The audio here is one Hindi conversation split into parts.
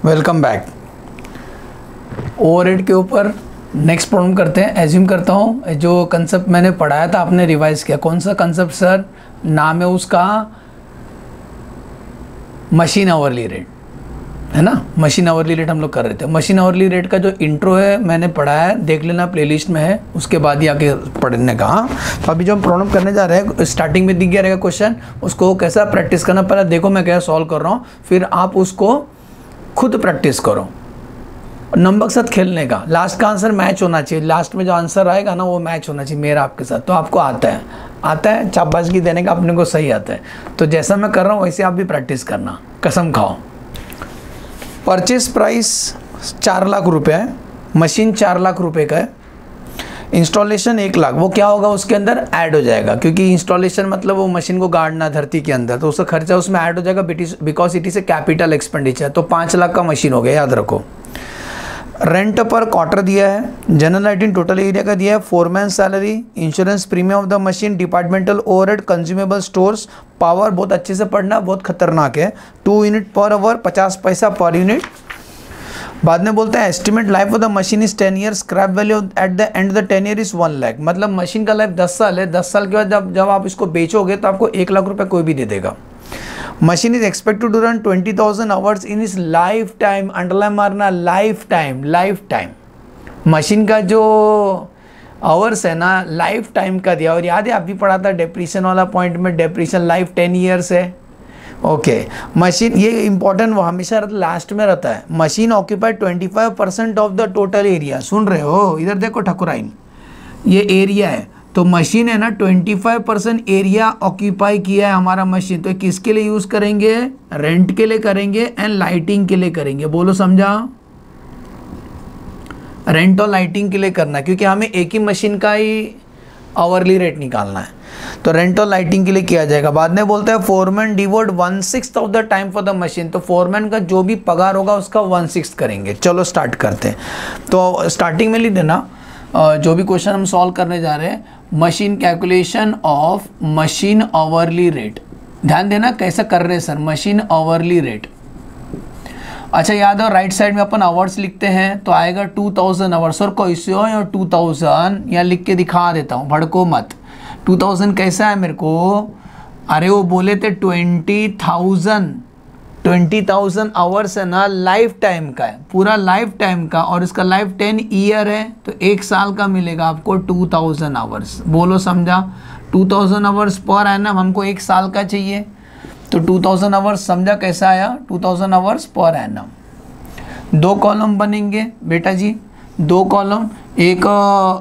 Welcome back. ओवरहेड के ऊपर नेक्स्ट प्रॉब्लम करते हैं। एज्यूम करता हूँ जो कंसेप्ट मैंने पढ़ाया था आपने रिवाइज किया। कौन सा कंसेप्ट सर? नाम है उसका मशीन आवरली रेट, है ना। मशीन आवरली रेट हम लोग कर रहे थे। मशीन आवरली रेट का जो इंट्रो है मैंने पढ़ाया है, देख लेना, प्लेलिस्ट में है, उसके बाद ही आके पढ़ने का। तो अभी जो हम प्रॉब्लम करने जा रहे हैं, स्टार्टिंग में दिख गया रहेगा क्वेश्चन, उसको कैसा प्रैक्टिस करना, पहले देखो मैं क्या सॉल्व कर रहा हूँ, फिर आप उसको खुद प्रैक्टिस करो। नंबर के साथ खेलने का, लास्ट का आंसर मैच होना चाहिए। लास्ट में जो आंसर आएगा ना वो मैच होना चाहिए मेरा आपके साथ। तो आपको आता है चापबाजी देने का, अपने को सही आता है। तो जैसा मैं कर रहा हूँ वैसे आप भी प्रैक्टिस करना, कसम खाओ। परचेस प्राइस 4 लाख रुपए है, मशीन 4 लाख रुपए का है, इंस्टॉलेशन 1 लाख। वो क्या होगा उसके अंदर ऐड हो जाएगा, क्योंकि इंस्टॉलेशन मतलब वो मशीन को गाड़ना धरती के अंदर, तो उसका खर्चा उसमें ऐड हो जाएगा because it is a capital expenditure. तो 5 लाख का मशीन हो गया, याद रखो। रेंट पर क्वार्टर दिया है, जनरल लाइटिंग टोटल एरिया का दिया है, foreman salary, insurance premium of the machine, departmental overhead, consumable stores, power, बहुत अच्छे से पढ़ना, बहुत खतरनाक है, 2 यूनिट पर आवर, 50 पैसा पर यूनिट। बाद में बोलता है estimate life of the machine is 10 year, scrap value at the end the 10 year is 1 lakh. मतलब मशीन का लाइफ 10 साल है, 10 साल के बाद जब आप इसको बेचोगे तो आपको 1 लाख रुपए कोई भी दे देगा। Machine is expected to run 20,000 hours in his lifetime. Underline मारना, lifetime, lifetime. Machine का जो आवर्स है ना लाइफ टाइम का दिया। और याद है आप भी पढ़ा था डेप्रीशन वाला पॉइंट में, डेप्रीशन लाइफ 10 ईयर्स है। ओके मशीन, ये इंपॉर्टेंट वो हमेशा लास्ट में रहता है। Machine occupied 25% of the total area. सुन रहे हो, इधर देखो ठकुराइन, ये एरिया है। तो मशीन है ना 25% एरिया ऑक्यूपाई किया है हमारा मशीन। तो किसके लिए यूज करेंगे? रेंट के लिए करेंगे एंड लाइटिंग के लिए करेंगे। बोलो समझा? रेंट और लाइटिंग के लिए करना, क्योंकि हमें एक ही मशीन का ही आवरली रेट निकालना है। तो रेंट और लाइटिंग के लिए किया जाएगा। बाद में बोलता है foreman devote 1/6 of the time for the machine. तो फोरमैन का जो भी पगार होगा उसका 1/6 करेंगे। चलो स्टार्ट करते हैं। तो स्टार्टिंग में लिख देना जो भी क्वेश्चन हम सॉल्व करने जा रहे हैं, machine calculation of machine hourly rate. ध्यान देना कैसा कर रहे हैं सर, मशीन आवरली रेट। अच्छा याद है, राइट साइड में अपन आवर्स लिखते हैं तो आएगा 2000 आवर्स। और कैसे हो, और 2000 यहाँ लिख के दिखा देता हूँ, भड़को मत। 2000 कैसा है मेरे को? अरे वो बोले थे 20,000 आवर्स है ना, लाइफ टाइम का है, पूरा लाइफ टाइम का। और इसका लाइफ 10 ईयर है, तो 1 साल का मिलेगा आपको 2000 आवर्स। बोलो समझा? 2000 आवर्स पर एनम, हमको 1 साल का चाहिए। तो 2000 आवर्स समझा कैसा आया? 2000 आवर्स पर एनम। 2 कॉलम बनेंगे बेटा जी, 2 कॉलम, एक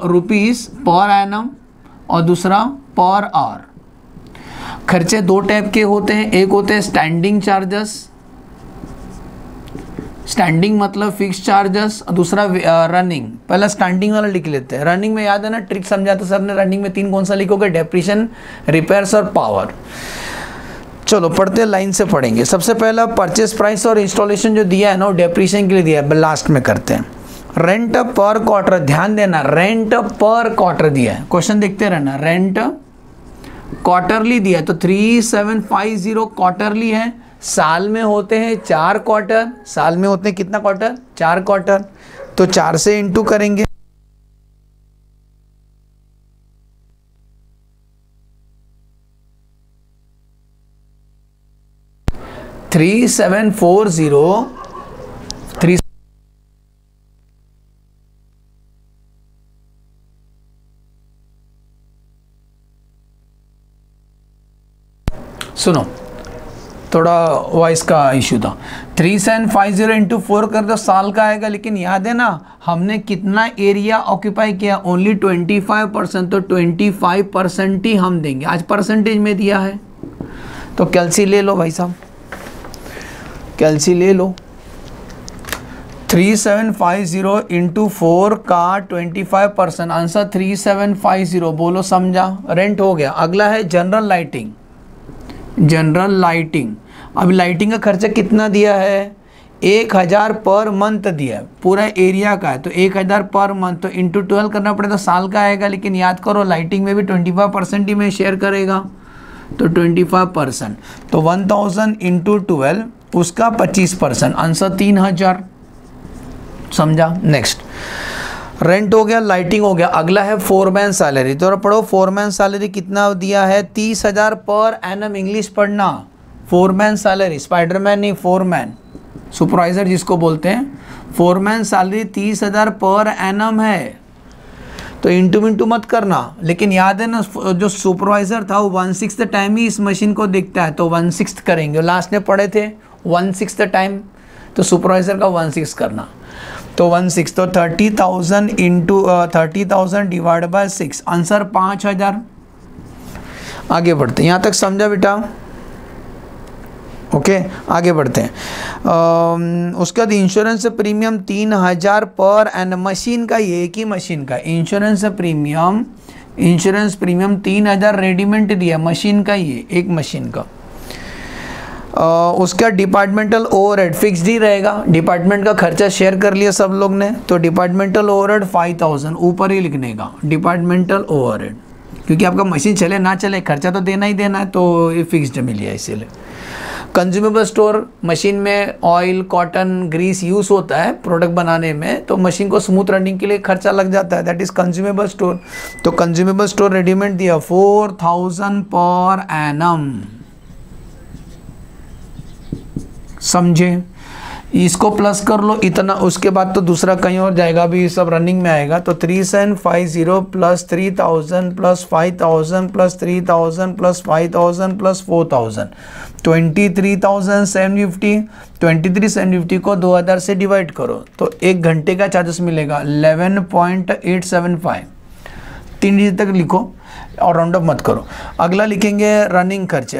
रुपीस पर एनम और दूसरा पर आवर। खर्चे 2 टाइप के होते हैं, एक होते हैं स्टैंडिंग चार्जेस, स्टैंडिंग मतलब फिक्स चार्जेस, और दूसरा रनिंग। पहला स्टैंडिंग वाला लिख लेते हैं। रनिंग में याद है ना, ट्रिक समझाते सर ने, रनिंग में 3 कौन सा लिखोगे? डेप्रीशिएशन, रिपेयर्स और पावर। चलो पढ़ते हैं, लाइन से पढ़ेंगे। सबसे पहला परचेस प्राइस और इंस्टॉलेशन जो दिया है ना वो डेप्रीशिएशन के लिए दिया है, लास्ट में करते हैं। रेंट पर क्वार्टर, ध्यान देना, रेंट पर क्वार्टर दिया है, क्वेश्चन देखते रहना। रेंट क्वार्टरली दिया है, तो 3750 क्वार्टरली है। साल में होते हैं 4 क्वार्टर, साल में होते हैं कितना क्वार्टर? 4 क्वार्टर। तो 4 से इंटू करेंगे, थ्री 3 सुनो, थोड़ा वॉइस का इशू था। 3750 इंटू 4 कर दो, साल का आएगा। लेकिन याद है ना हमने कितना एरिया ऑक्यूपाई किया? ओनली 25%। तो 25% ही हम देंगे, आज परसेंटेज में दिया है। तो कैलसी ले लो भाई साहब, कैलसी ले लो। 3750 इंटू 4 का 25%, आंसर 3750। बोलो समझा? रेंट हो गया। अगला है जनरल लाइटिंग। जनरल लाइटिंग, अब लाइटिंग का खर्चा कितना दिया है? 1000 पर मंथ दिया है, पूरा एरिया का है। तो 1000 पर मंथ, तो इंटू 12 करना पड़ेगा, साल का आएगा। लेकिन याद करो लाइटिंग में भी 25% ही में शेयर करेगा, तो 25%। तो 1000 इंटू 12 उसका 25%, आंसर 3000। समझा? नेक्स्ट, रेंट हो गया, लाइटिंग हो गया, अगला है फोरमैन सैलरी। तो पढ़ो फोरमैन सैलरी कितना दिया है, 30,000 पर एनम। इंग्लिश पढ़ना, फोरमैन सैलरी, स्पाइडरमैन नहीं, फोरमैन, सुपरवाइजर जिसको बोलते हैं। फोरमैन सैलरी 30,000 पर एनम है। तो इंटू मत करना, लेकिन याद है ना जो सुपरवाइजर था वो 1/6 टाइम ही इस मशीन को देखता है, तो 1/6 करेंगे। लास्ट में पढ़े थे 1/6 टाइम, तो सुपरवाइजर का 1/6 करना, तो 1/6, तो 30,000 इंटू 30,000 डिवाइड बाय 6, आंसर 5,000। आगे बढ़ते हैं, यहाँ तक समझा बेटा? ओके, आगे बढ़ते हैं। उसके बाद इंश्योरेंस प्रीमियम 3,000 पर एंड मशीन का, ये एक ही मशीन का इंश्योरेंस प्रीमियम 3,000 रेडीमेड दिया, मशीन का, ये एक मशीन का। उसका डिपार्टमेंटल ओवरहेड फिक्स्ड ही रहेगा, डिपार्टमेंट का खर्चा शेयर कर लिया सब लोग ने, तो डिपार्टमेंटल ओवरहेड 5,000 ऊपर ही लिखने का, डिपार्टमेंटल ओवरहेड, क्योंकि आपका मशीन चले ना चले खर्चा तो देना ही देना है, तो ये फिक्स्ड मिल गया इसीलिए। कंज्यूमेबल स्टोर, मशीन में ऑयल, कॉटन, ग्रीस यूज़ होता है प्रोडक्ट बनाने में, तो मशीन को स्मूथ रनिंग के लिए खर्चा लग जाता है, दैट इज़ कंज्यूमेबल स्टोर। तो कंज्यूमेबल स्टोर रेडीमेड दिया 4,000 पर एनम। समझे? इसको प्लस कर लो इतना, उसके बाद तो दूसरा कहीं और जाएगा, अभी सब रनिंग में आएगा। तो 3750 plus 3,000 plus 5,000 plus 3,000 plus 5,000 plus 4,000, 23,750। 23,750 को 2,000 से डिवाइड करो तो 1 घंटे का चार्जेस मिलेगा 11.875। 3 डिजिट तक लिखो और राउंड अप मत करो। अगला लिखेंगे रनिंग खर्चे,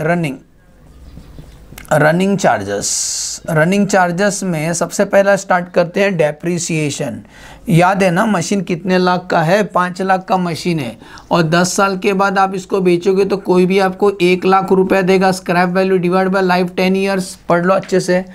रनिंग चार्जेस में सबसे पहला स्टार्ट करते हैं डेप्रिसिएशन। याद है ना मशीन कितने लाख का है, 5 लाख का मशीन है, और 10 साल के बाद आप इसको बेचोगे तो कोई भी आपको 1 लाख रुपए देगा। Scrap value divide by life 10 years, पढ़ लो अच्छे से।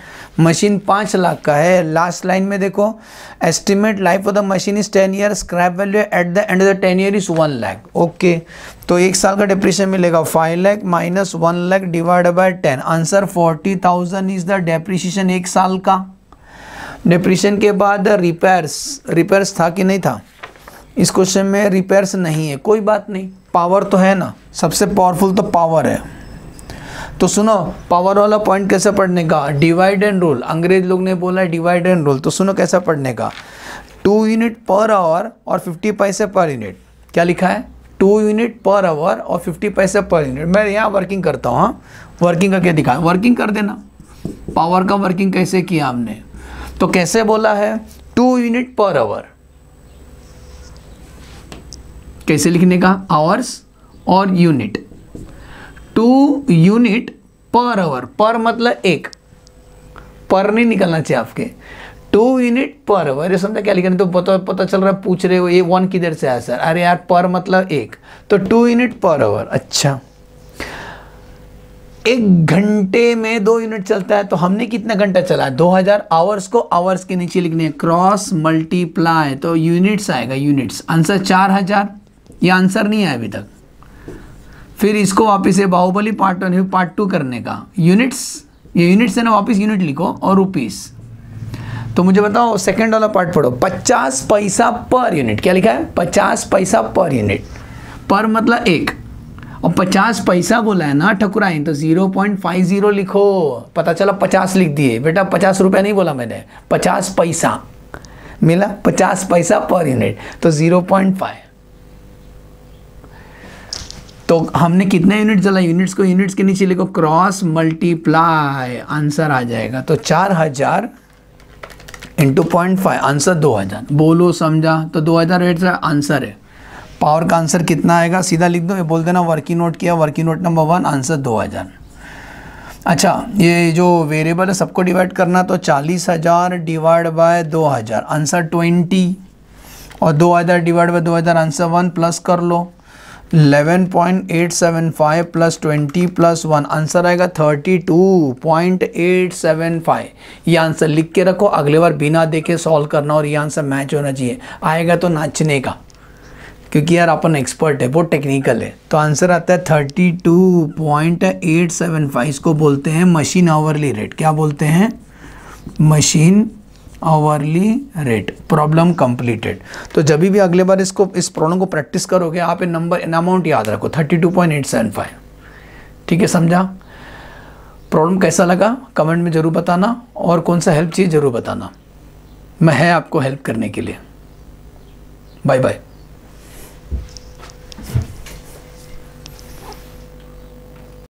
मशीन 5 लाख का है, लास्ट लाइन में देखो, estimate life of the machine is 10 year, scrap value at the end of the 10 year is 1 lakh. Okay, तो 1 साल का डिप्रिसिएशन मिलेगा 5 lakh minus 1 lakh divide by 10, answer 40,000 is the depreciation 1 साल का। डिप्रिसिएशन के बाद रिपेयर्स था कि नहीं था? इस क्वेश्चन में रिपेयर्स नहीं है, कोई बात नहीं, पावर तो है ना, सबसे पावरफुल तो पावर है। तो सुनो, पावर वाला पॉइंट कैसे पढ़ने का, डिवाइड एंड रूल, अंग्रेज लोग ने बोला डिवाइड एंड रूल, तो सुनो कैसा पढ़ने का, 2 यूनिट पर आवर और 50 पैसे पर यूनिट। क्या लिखा है? 2 यूनिट पर आवर और 50 पैसे पर यूनिट। मैं यहाँ वर्किंग करता हूँ, हाँ, वर्किंग करके दिखाया, वर्किंग कर देना। पावर का वर्किंग कैसे किया हमने, तो कैसे बोला है, 2 यूनिट पर आवर, कैसे लिखने का, आवर्स और यूनिट, 2 यूनिट पर आवर, पर मतलब 1, पर नहीं निकलना चाहिए आपके, 2 यूनिट पर आवर। ये समझा क्या लिखना, तो पता चल रहा है, पूछ रहे हो ये 1 किधर से आया सर, अरे यार पर मतलब 1, तो 2 यूनिट पर आवर। अच्छा, 1 घंटे में 2 यूनिट चलता है, तो हमने कितना घंटा चला है, 2000। आवर्स को आवर्स के नीचे लिखने हैं, क्रॉस मल्टीप्लाई, तो यूनिट्स आएगा, यूनिट्स, आंसर 4000। ये आंसर नहीं है अभी तक। फिर इसको वापस से बाहुबली पार्ट 1 पार्ट 2 करने का, यूनिट्स, ये यूनिट्स है ना, वापस यूनिट लिखो और रुपीस। तो मुझे बताओ सेकंड वाला पार्ट पढ़ो, 50 पैसा पर यूनिट, क्या लिखा है, 50 पैसा पर यूनिट, पर मतलब 1, और 50 पैसा बोला है ना ठकुराइन, तो 0.50 लिखो। पता चला 50 लिख दिए, बेटा 50 रुपया नहीं बोला मैंने, 50 पैसा मिला, 50 पैसा पर यूनिट, तो 0.5। तो हमने कितने यूनिट चला, यूनिट्स को यूनिट्स के नीचे लिखो, क्रॉस मल्टीप्लाई, आंसर आ जाएगा। तो 4000 इंटू 0.5, आंसर 2000। बोलो समझा, तो 2000 रेट का आंसर है। पावर का आंसर कितना आएगा, सीधा लिख दो, ये बोल देना वर्किंग नोट किया, वर्किंग नोट नंबर 1, आंसर 2000। अच्छा, ये जो वेरिएबल है सबको डिवाइड करना, तो 40,000 डिवाइड बाय 2000, आंसर 20, और 2000 डिवाइड बाय 2000, आंसर 1, प्लस कर लो, 11.875 प्लस 20 प्लस 1, आंसर आएगा 32.875। ये आंसर लिख के रखो, अगले बार बिना देखे सॉल्व करना, और ये आंसर मैच होना चाहिए, आएगा तो नाचने का। क्योंकि यार अपन एक्सपर्ट है, वो टेक्निकल है। तो आंसर आता है 32.875। इसको बोलते हैं मशीन आवरली रेट। क्या बोलते हैं? Machine hourly rate. Problem completed. तो जब भी अगले बार इस प्रॉब्लम को प्रैक्टिस करोगे आप इन अमाउंट याद रखो 32.875। ठीक है, समझा? प्रॉब्लम कैसा लगा कमेंट में ज़रूर बताना, और कौन सा हेल्प चाहिए ज़रूर बताना। मैं है आपको हेल्प करने के लिए। Bye bye.